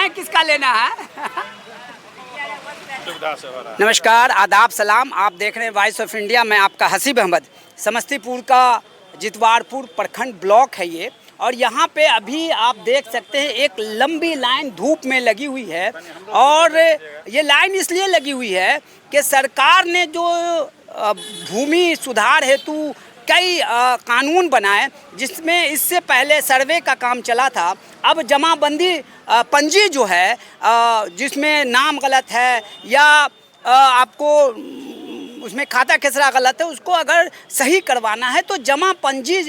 किसका लेना है? नमस्कार, आदाब, सलाम। आप देख रहे हैं वॉइस ऑफ इंडिया। मैं आपका हसीब अहमद। समस्तीपुर का जितवारपुर प्रखंड ब्लॉक है ये, और यहाँ पे अभी आप देख सकते हैं एक लंबी लाइन धूप में लगी हुई है। और ये लाइन इसलिए लगी हुई है कि सरकार ने जो भूमि सुधार हेतु कई कानून बनाए, जिसमें इससे पहले सर्वे का काम चला था। अब जमाबंदी पंजी जो है, जिसमें नाम गलत है या आपको उसमें खाता खेसरा गलत है, उसको अगर सही करवाना है तो जमा पंजी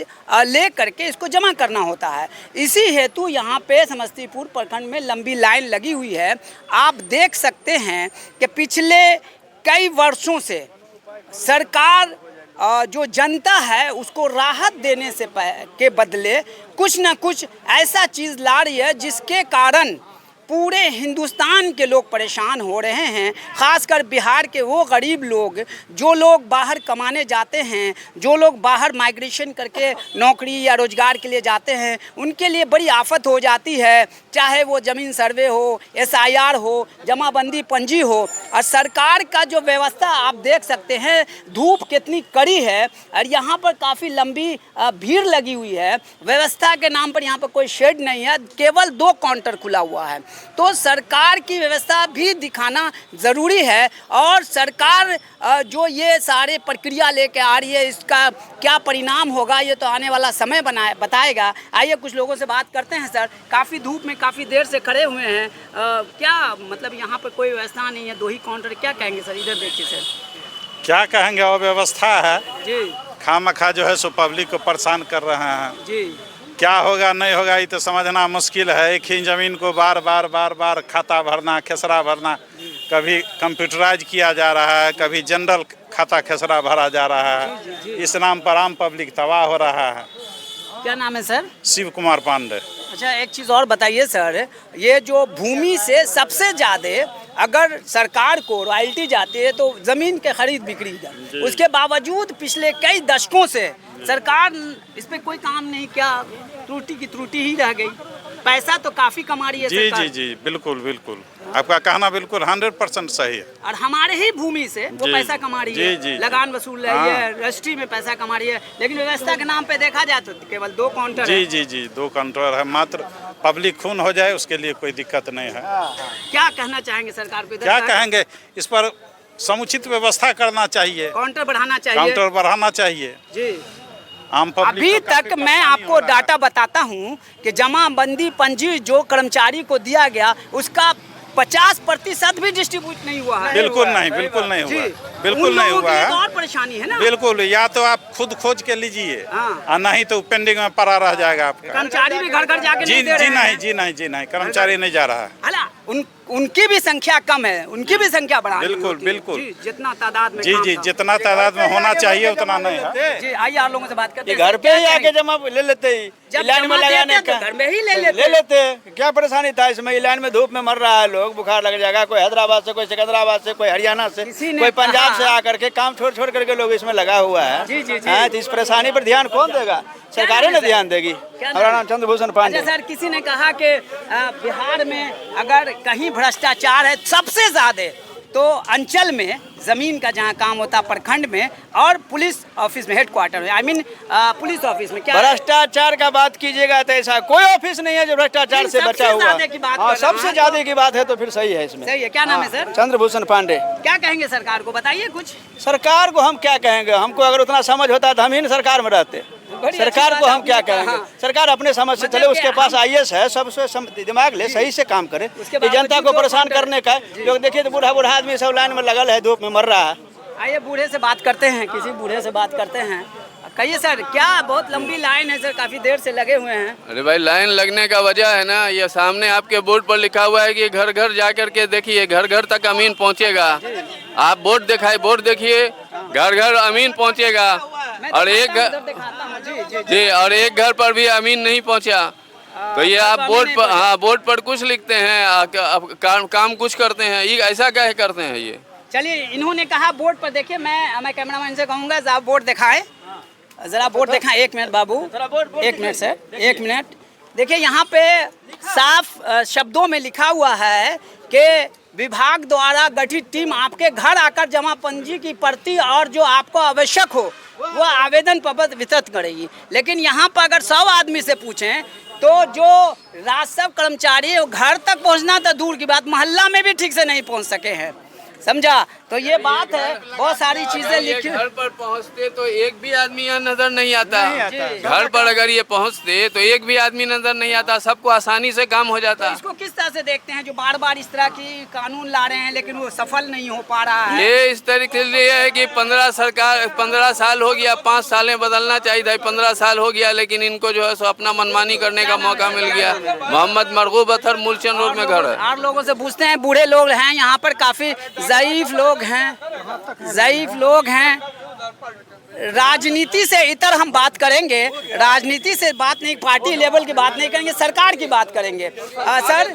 ले करके इसको जमा करना होता है। इसी हेतु यहाँ पे समस्तीपुर प्रखंड में लंबी लाइन लगी हुई है। आप देख सकते हैं कि पिछले कई वर्षों से सरकार जो जनता है उसको राहत देने से के बदले कुछ न कुछ ऐसा चीज़ ला रही है जिसके कारण पूरे हिंदुस्तान के लोग परेशान हो रहे हैं। ख़ासकर बिहार के वो गरीब लोग, जो लोग बाहर कमाने जाते हैं, जो लोग बाहर माइग्रेशन करके नौकरी या रोज़गार के लिए जाते हैं, उनके लिए बड़ी आफत हो जाती है। चाहे वो ज़मीन सर्वे हो, SIR हो, जमाबंदी पंजी हो। और सरकार का जो व्यवस्था आप देख सकते हैं, धूप कितनी कड़ी है और यहाँ पर काफ़ी लंबी भीड़ लगी हुई है। व्यवस्था के नाम पर यहाँ पर कोई शेड नहीं है, केवल 2 काउंटर खुला हुआ है। तो सरकार की व्यवस्था भी दिखाना ज़रूरी है। और सरकार जो ये सारे प्रक्रिया लेके आ रही है, इसका क्या परिणाम होगा ये तो आने वाला समय बताएगा। आइए कुछ लोगों से बात करते हैं। सर, काफ़ी धूप में काफ़ी देर से खड़े हुए हैं, क्या मतलब यहाँ पर कोई व्यवस्था नहीं है, 2 ही काउंटर, क्या कहेंगे सर? इधर देखिए सर। क्या कहेंगे, वो व्यवस्था है जी, खामखा जो है सो पब्लिक को परेशान कर रहे हैं जी। क्या होगा नहीं होगा ये तो समझना मुश्किल है। एक ही ज़मीन को बार बार खाता भरना, खेसरा भरना, कभी कंप्यूटराइज किया जा रहा है, कभी जनरल खाता खेसरा भरा जा रहा है। इस नाम पर आम पब्लिक तबाह हो रहा है। क्या नाम है सर? शिव कुमार पांडे। अच्छा, एक चीज़ और बताइए सर, ये जो भूमि से सबसे ज़्यादा अगर सरकार को रॉयल्टी जाती है तो ज़मीन के खरीद बिक्री का, उसके बावजूद पिछले कई दशकों से सरकार इस पे कोई काम नहीं किया, त्रुटि की त्रुटि ही रह गई। पैसा तो काफ़ी कमा रही है सरकार। जी, बिल्कुल बिल्कुल, आपका कहना बिल्कुल 100% सही है। और हमारे ही भूमि से वो पैसा कमा रही है, लगान वसूल रही है, रजिस्ट्री में पैसा कमा रही है। लेकिन व्यवस्था के नाम पे देखा जाए तो केवल 2 काउंटर है। जी, 2 काउंटर है। मात्र पब्लिक खून हो जाए उसके लिए कोई दिक्कत नहीं है। क्या कहना चाहेंगे सरकार को? क्या कहेंगे, इस पर समुचित व्यवस्था करना चाहिए, काउंटर बढ़ाना चाहिए, काउंटर बढ़ाना चाहिए जी। अभी तक मैं आपको डाटा बताता हूं कि जमाबंदी पंजी जो कर्मचारी को दिया गया उसका 50% भी डिस्ट्रीब्यूट नहीं हुआ है। बिल्कुल नहीं हुआ, बिल्कुल नहीं हुआ है। और परेशानी है ना। बिल्कुल, या तो आप खुद खोज के लीजिए और नहीं तो पेंडिंग में पड़ा रह जाएगा आपका। कर्मचारी भी घर घर जाके जी नहीं, कर्मचारी नहीं जा रहा है। उनकी भी संख्या कम है, उनकी भी संख्या बढ़ा। बिल्कुल जितना तादाद में जी जितना तादाद में होना चाहिए उतना नहीं है। जी, आइए आप लोगों से बात करते हैं। घर पे ही आके जमा ले लेते ही, लाइन में लगाने का घर में ही ले लेते। क्या परेशानी था इसमें? लाइन में धूप में मर रहा है लोग, बुखार लग जाएगा। कोई हैदराबाद से, कोई सिकंदराबाद से, कोई हरियाणा से, कोई पंजाब से आकर के काम छोड़ करके लोग इसमें लगा हुआ है। तो इस परेशानी पर ध्यान कौन देगा? सरकारें ने ध्यान देगी। हमारा नाम चंद्रभूषण पांडे। सर, किसी ने कहा कि बिहार में अगर कहीं भ्रष्टाचार है सबसे ज्यादा तो अंचल में, जमीन का जहाँ काम होता प्रखंड में और पुलिस ऑफिस में, हेडक्वार्टर में, पुलिस ऑफिस में। क्या भ्रष्टाचार का बात कीजिएगा तो ऐसा कोई ऑफिस नहीं है जो भ्रष्टाचार से बचा हुआ। सबसे ज्यादा की बात है तो फिर सही है इसमें। सही है। क्या नाम है सर? चंद्रभूषण पांडे। क्या कहेंगे सरकार को? बताइए कुछ। सरकार को हम क्या कहेंगे? हमको अगर उतना समझ होता तो हम ही सरकार में रहते। सरकार को हम क्या कहेंगे? सरकार अपने समझ से चले, उसके पास IAS है, सबसे दिमाग ले, सही से काम करे। जनता को परेशान करने का लोग देखिए तो बूढ़ा आदमी सब लाइन में लगल है, धूप में मर रहा है। आइए बूढ़े से बात करते हैं, किसी बूढ़े से बात करते हैं। कहिए सर, क्या बहुत लंबी लाइन है सर, काफी देर से लगे हुए हैं? अरे भाई, लाइन लगने का वजह है ना, ये सामने आपके बोर्ड पर लिखा हुआ है कि घर घर जाकर के देखिए, घर घर तक अमीन पहुंचेगा। आप बोर्ड देखिए, घर घर अमीन पहुंचेगा। और एक घर पर भी अमीन नहीं पहुंचा। तो ये आप बोर्ड पर कुछ लिखते हैं, काम कुछ करते हैं, ये ऐसा क्या करते हैं ये? चलिए, इन्होंने कहा बोर्ड पर देखिए, मैं कैमरामैन से कहूँगा आप बोर्ड दिखाएं। जरा बोर्ड देखा, 1 मिनट बाबू, 1 मिनट सर, 1 मिनट। देखिए यहाँ पे साफ शब्दों में लिखा हुआ है कि विभाग द्वारा गठित टीम आपके घर आकर जमा पंजी की पर्ची और जो आपको आवश्यक हो वो आवेदन पत्र वितरित करेगी। लेकिन यहाँ पर अगर 100 आदमी से पूछें तो जो राजस्व कर्मचारी है वो घर तक पहुँचना तो दूर की बात, मोहल्ला में भी ठीक से नहीं पहुँच सके हैं, समझा। तो ये बात है, बहुत सारी चीजें लिखी। घर पर पहुंचते तो एक भी आदमी यहाँ नजर नहीं आता, घर पर अगर ये पहुंचते तो एक भी आदमी नजर नहीं आता, सबको आसानी से काम हो जाता। तो इसको किस तरह से देखते हैं जो बार बार इस तरह की कानून ला रहे हैं लेकिन वो सफल नहीं हो पा रहा है? ये इस तरीके से है कि 15 साल हो गया, 5 सालें बदलना चाहिए था, 15 साल हो गया, लेकिन इनको जो है सो अपना मनमानी करने का मौका मिल गया। मोहम्मद मरगूब अतर मूलचंद रोड में घर है। और लोगों से पूछते हैं, बूढ़े लोग हैं यहाँ पर, काफी ज़ईफ लोग हैं। राजनीति से इतर हम बात करेंगे, राजनीति से बात नहीं, पार्टी लेवल की बात नहीं करेंगे, सरकार की बात करेंगे। सर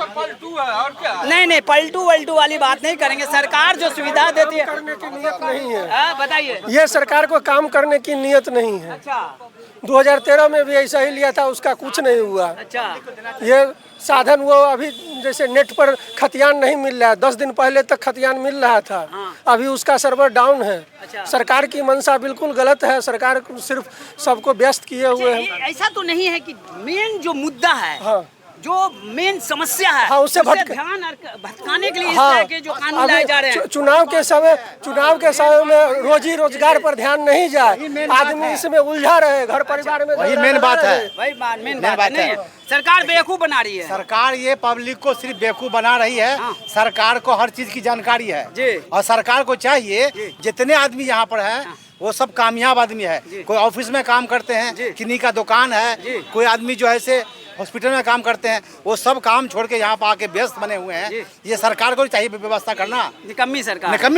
नहीं, पलटू वल्टू वाली बात नहीं करेंगे। सरकार जो सुविधा देती है, करने की नियत नहीं है। बताइए। ये सरकार को काम करने की नियत नहीं है। अच्छा 2013 में भी ऐसा ही लिया था, उसका कुछ नहीं हुआ। अच्छा, ये साधन वो अभी जैसे नेट पर खतियान नहीं मिल रहा है, 10 दिन पहले तक खतियान मिल रहा था, अभी उसका सर्वर डाउन है। अच्छा। सरकार की मंशा बिल्कुल गलत है, सरकार सिर्फ सबको व्यस्त किए हुए है। ऐसा तो नहीं है कि मेन जो मुद्दा है, हाँ। जो मेन समस्या है, हाँ, उससे ध्यान भटकाने के लिए इस तरह के जो कानून लाए जा रहे हैं। चुनाव के समय में रोजी रोजगार पर ध्यान नहीं जाए, आदमी इसमें उलझा रहे, घर परिवार में। वही मेन बात है, वही मेन बात नहीं है। सरकार बेवकूफ बना रही है। सरकार ये पब्लिक को सिर्फ बेवकूफ बना रही है। सरकार को हर चीज की जानकारी है जी। और सरकार को चाहिए जितने आदमी यहाँ पर है वो सब कामयाब आदमी है। कोई ऑफिस में काम करते हैं, किन्हीं का दुकान है, कोई आदमी जो है से हॉस्पिटल में काम करते हैं, वो सब काम छोड़ के यहाँ पर आके व्यस्त बने हुए हैं। ये सरकार को चाहिए व्यवस्था करना। निकम्मी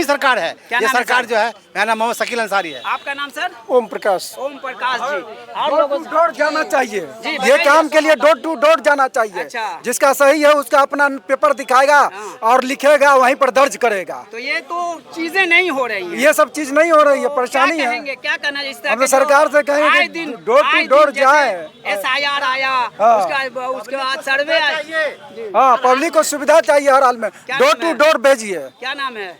सरकार है ये सरकार जो है। मेरा नाम मोहम्मद शकील अंसारी है। आपका नाम सर? ओम प्रकाश जी। और डोर टू डोर जाना चाहिए, जी, ये काम के लिए डोर टू डोर जाना चाहिए। अच्छा। जिसका सही है उसका अपना पेपर दिखाएगा और लिखेगा, वहीं पर दर्ज करेगा। तो ये तो चीजें नहीं हो रही है, ये सब चीज नहीं हो रही है, परेशानी है। क्या करना इस तरह हम सरकार से कहेंगे कि डोर टू डोर जाए। SIR आया, उसके बाद सर्वे आया। हाँ, पब्लिक को सुविधा चाहिए हर हाल में, डोर टू डोर भेजिए। क्या नाम है?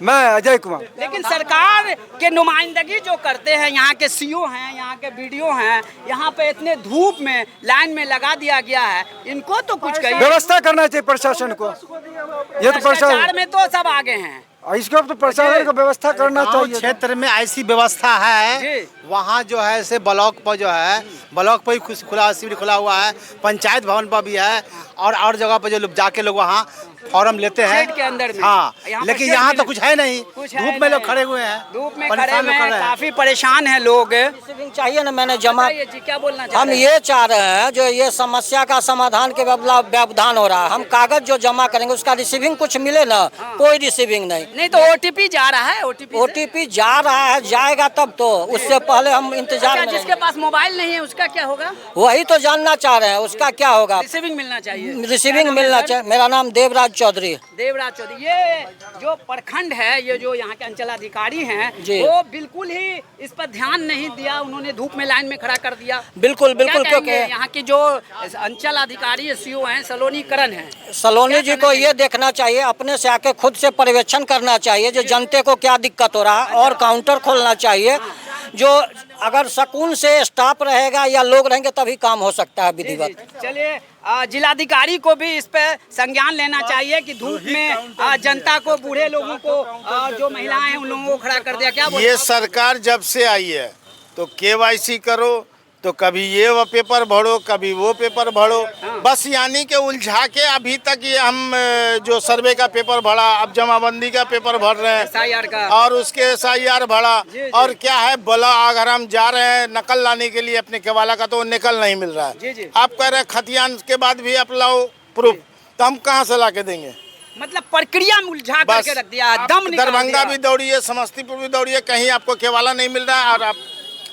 मैं अजय कुमार। लेकिन सरकार के नुमाइंदगी जो करते हैं, यहाँ के CO हैं, यहाँ के BDO हैं, यहाँ पे इतने धूप में लाइन में लगा दिया गया है, इनको तो कुछ कहिए। व्यवस्था करना चाहिए प्रशासन को। ये तो भ्रष्टाचार में तो सब आगे हैं, इसको तो प्रशासन को व्यवस्था करना गाँव चाहिए। क्षेत्र में ऐसी व्यवस्था है, वहाँ जो है से ब्लॉक पर जो है, ब्लॉक पर ही खुला शिविर खुला हुआ है, पंचायत भवन पर भी है, और जगह पर जो लोग जाके लोग वहाँ फॉर्म लेते हैं शेड के अंदर में। हाँ, लेकिन यहाँ तो कुछ है नहीं, धूप में लोग खड़े हुए हैं, धूप में खड़े हुए हैं, काफी परेशान हैं लोग। चाहिए ना, मैंने जमा जी क्या बोलना चाह हम रहे हैं? ये चाह रहे हैं जो ये समस्या का समाधान के व्यवधान हो रहा है, हम कागज जो जमा करेंगे उसका रिसीविंग कुछ मिले ना, कोई रिसीविंग नहीं तो OTP जा रहा है, OTP जा रहा है, जाएगा तब तो, उससे पहले हम इंतजार में जिसके पास मोबाइल नहीं है उसका क्या होगा? वही तो जानना चाह रहे हैं, उसका क्या होगा। रिसीविंग मिलना चाहिए, रिसीविंग मिलना चाहिए। मेरा नाम देवराज चौधरी। देवराज चौधरी। ये जो प्रखंड है, ये जो यहाँ के अंचलाधिकारी हैं, जी। वो बिल्कुल ही इस पर ध्यान नहीं दिया, उन्होंने धूप में लाइन में खड़ा कर दिया। बिल्कुल बिल्कुल, क्या क्योंकि कहेंगे? यहाँ की जो अंचल अधिकारी CO हैं, सलोनी करण है, सलोनी जी को ये देखना चाहिए, अपने से आके खुद से पर्यवेक्षण करना चाहिए जो जनते को क्या दिक्कत हो रहा है, और काउंटर खोलना चाहिए। जो अगर सुकून से स्टाफ रहेगा या लोग रहेंगे तभी काम हो सकता है विधिवत। चलिए, जिलाधिकारी को भी इस पे संज्ञान लेना चाहिए कि धूप में जनता को, बूढ़े लोगों को, जो महिलाएं हैं उन लोगों को खड़ा कर दिया। क्या ये सरकार जब से आई है तो KYC करो, तो कभी ये वो पेपर भरो, कभी वो पेपर भरो, बस यानी कि उलझा के अभी तक ये हम जो सर्वे का पेपर भरा, अब जमाबंदी का पेपर भर रहे हैं, SIR का, और उसके SIR भरा, और क्या है बोला, अगर हम जा रहे हैं नकल लाने के लिए अपने केवाला का, तो वो निकल नहीं मिल रहा है। आप कह रहे हैं खतियान के बाद भी आप लाओ प्रूफ, तो हम कहाँ से ला के देंगे? मतलब प्रक्रिया में उलझा करके रख दिया, दम निकाल दरभंगा दिया। भी दौड़िए, समस्तीपुर भी दौड़िए, कहीं आपको केवाला नहीं मिल रहा है, और आप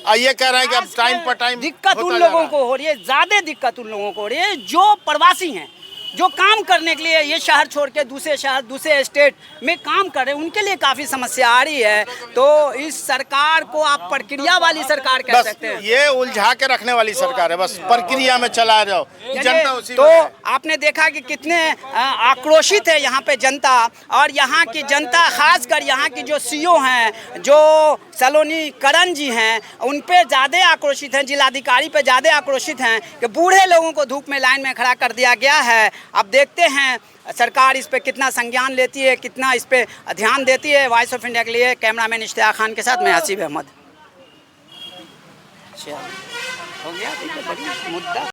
ये कह रहे हैं कि अब टाइम पर टाइम दिक्कत उन लोगों को हो रही है, ज्यादा दिक्कत उन लोगों को हो रही है जो प्रवासी हैं, जो काम करने के लिए ये शहर छोड़ के दूसरे शहर दूसरे स्टेट में काम कर रहे हैं, उनके लिए काफ़ी समस्या आ रही है। तो इस सरकार को आप प्रक्रिया वाली सरकार कह बस सकते हैं। ये उलझा के रखने वाली सरकार है, बस प्रक्रिया में चला जाओ, जनता उसी तो में है। आपने देखा कि कितने आक्रोशित है यहाँ पे जनता, और यहाँ की जनता खासकर यहाँ की जो सीओ हैं, जो सलोनी करण जी हैं, उन पे ज़्यादा आक्रोशित हैं, जिलाधिकारी पे ज़्यादा आक्रोशित हैं कि बूढ़े लोगों को धूप में लाइन में खड़ा कर दिया गया है। अब देखते हैं सरकार इस पे कितना संज्ञान लेती है, कितना इस पे ध्यान देती है। वॉइस ऑफ इंडिया के लिए कैमरामैन इश्तियाक खान के साथ मैं हसीब अहमद। हो गया, मुद्दा।